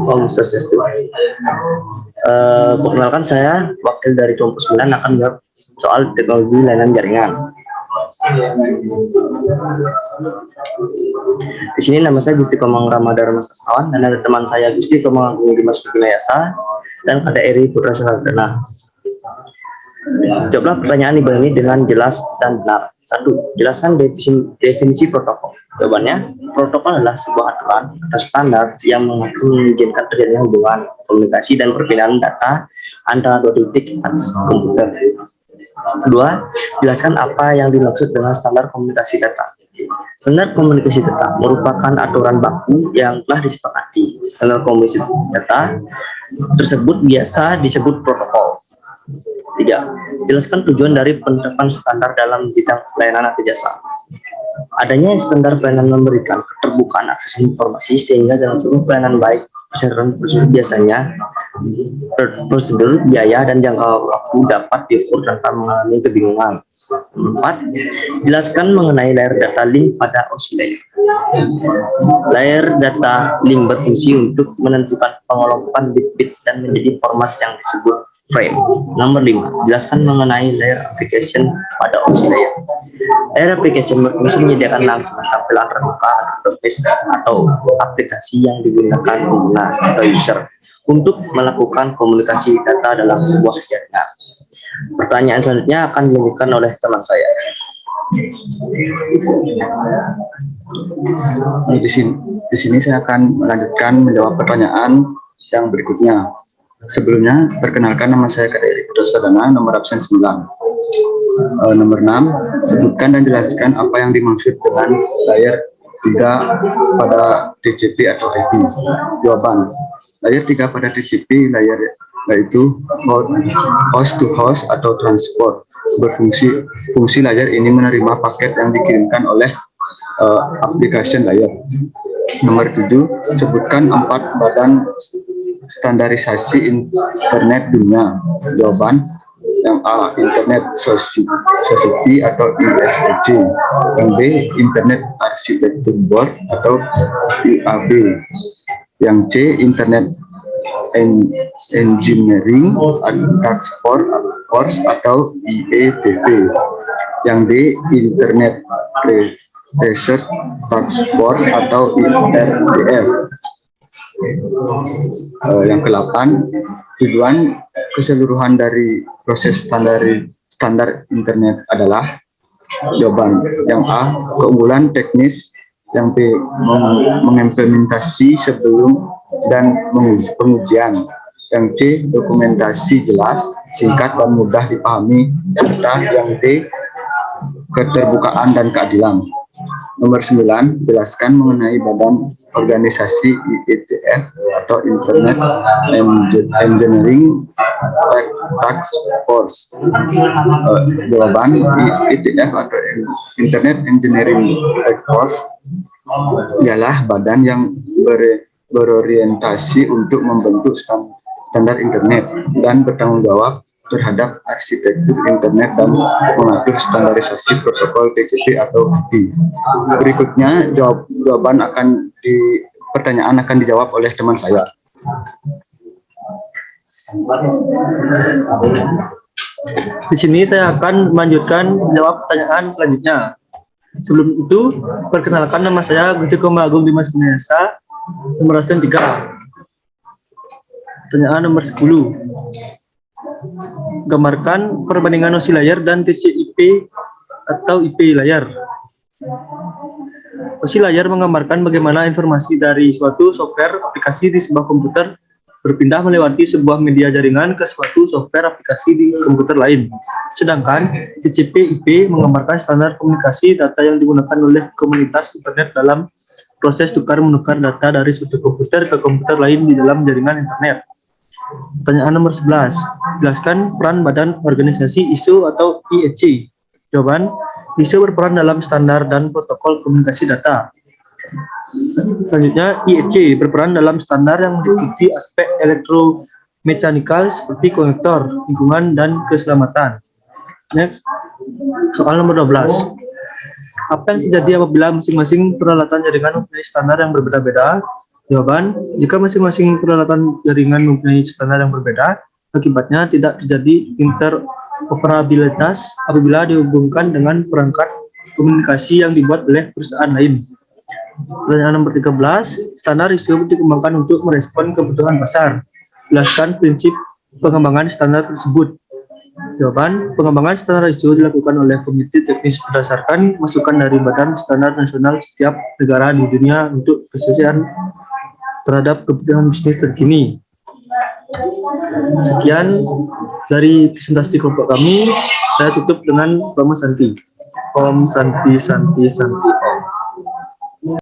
Om Swastiastu. Perkenalkan, saya wakil dari kelompok 9 akan menjawab soal teknologi layanan jaringan. Di sini nama saya Gusti Komang Ramadharma Sastrawan dan ada teman saya Gusti Komang Agung Dimas Wiginayasa dan KDRI Putra Sardana. Jawablah pertanyaan di bawah ini dengan jelas dan benar. 1. Jelaskan definisi protokol. Jawabannya, protokol adalah sebuah aturan atau standar yang mengizinkan terjadinya hubungan, komunikasi, dan perpindahan data antara dua titik komputer. 2. Jelaskan apa yang dimaksud dengan standar komunikasi data. Standar komunikasi data merupakan aturan baku yang telah disepakati. Standar komunikasi data tersebut biasa disebut protokol. 3. Jelaskan tujuan dari penerapan standar dalam bidang pelayanan atau jasa. Adanya standar pelayanan memberikan keterbukaan akses informasi sehingga dalam seluruh pelayanan baik prosedur biasanya prosedur, biaya, dan jangka waktu dapat diukur tanpa mengalami kebingungan. 4. Jelaskan mengenai layer data link pada OSI layer. Layer data link berfungsi untuk menentukan pengelompokan bit-bit dan menjadi format yang disebut frame. Nomor 5. Jelaskan mengenai layer application pada OSI layer. Layer application berfungsi menyediakan langsung tampilan terbuka interface atau aplikasi yang digunakan pengguna atau user untuk melakukan komunikasi data dalam sebuah jaringan. Pertanyaan selanjutnya akan dilanjutkan oleh teman saya. Di sini saya akan melanjutkan menjawab pertanyaan yang berikutnya. Sebelumnya, perkenalkan, nama saya KDRI Putra Sardana, nomor absen 9. Nomor 6, sebutkan dan jelaskan apa yang dimaksud dengan layer 3 pada TCP atau IP. Jawaban, layer 3 pada TCP yaitu host to host atau transport. Fungsi layer ini menerima paket yang dikirimkan oleh application layer. Nomor 7, sebutkan 4 badan standarisasi internet dunia. Jawaban, yang A, Internet Society atau ISOC, yang B, Internet Architecture Board atau IAB, yang C, Internet Engineering Task Force atau IETF, yang D, Internet Research Task Force atau IRDF. Yang ke-8, tujuan keseluruhan dari proses standar internet adalah. Jawaban, yang A, keunggulan teknis, yang B, mengimplementasi sebelum dan pengujian, yang C, dokumentasi jelas, singkat dan mudah dipahami, serta yang D, keterbukaan dan keadilan. Nomor 9, jelaskan mengenai badan organisasi IETF atau Internet Engineering Task Force. Jawaban, IETF atau Internet Engineering Task Force ialah badan yang berorientasi untuk membentuk standar internet dan bertanggung jawab terhadap arsitektur internet dan mengatur standarisasi protokol TCP atau IP. Berikutnya pertanyaan akan dijawab oleh teman saya. Di sini saya akan melanjutkan menjawab pertanyaan selanjutnya. Sebelum itu, perkenalkan, nama saya Gusti Komang Agung Dimas Wiginayasa, nomor absen 3. Pertanyaan nomor 10. Gambarkan perbandingan OSI layer dan TCP atau IP layer. OSI layer menggambarkan bagaimana informasi dari suatu software aplikasi di sebuah komputer berpindah melewati sebuah media jaringan ke suatu software aplikasi di komputer lain. Sedangkan TCP/IP menggambarkan standar komunikasi data yang digunakan oleh komunitas internet dalam proses tukar-menukar data dari suatu komputer ke komputer lain di dalam jaringan internet. Pertanyaan nomor 11. Jelaskan peran Badan Organisasi ISO atau IEC. Jawaban, ISO berperan dalam standar dan protokol komunikasi data. Selanjutnya, IEC berperan dalam standar yang meliputi aspek elektromekanikal seperti konektor, lingkungan, dan keselamatan. Next, soal nomor 12. Apa yang terjadi apabila masing-masing peralatan jaringan mempunyai standar yang berbeda-beda? Jawaban, jika masing-masing peralatan jaringan mempunyai standar yang berbeda, akibatnya tidak terjadi interoperabilitas apabila dihubungkan dengan perangkat komunikasi yang dibuat oleh perusahaan lain. Pertanyaan nomor 13, standar ISO dikembangkan untuk merespon kebutuhan pasar. Jelaskan prinsip pengembangan standar tersebut. Jawaban, pengembangan standar ISO dilakukan oleh komite teknis berdasarkan masukan dari Badan Standar Nasional setiap negara di dunia untuk kesesuaian terhadap kebutuhan bisnis terkini. Sekian dari presentasi kelompok kami. Saya tutup dengan Om Santi. Om Santi Santi Santi Om.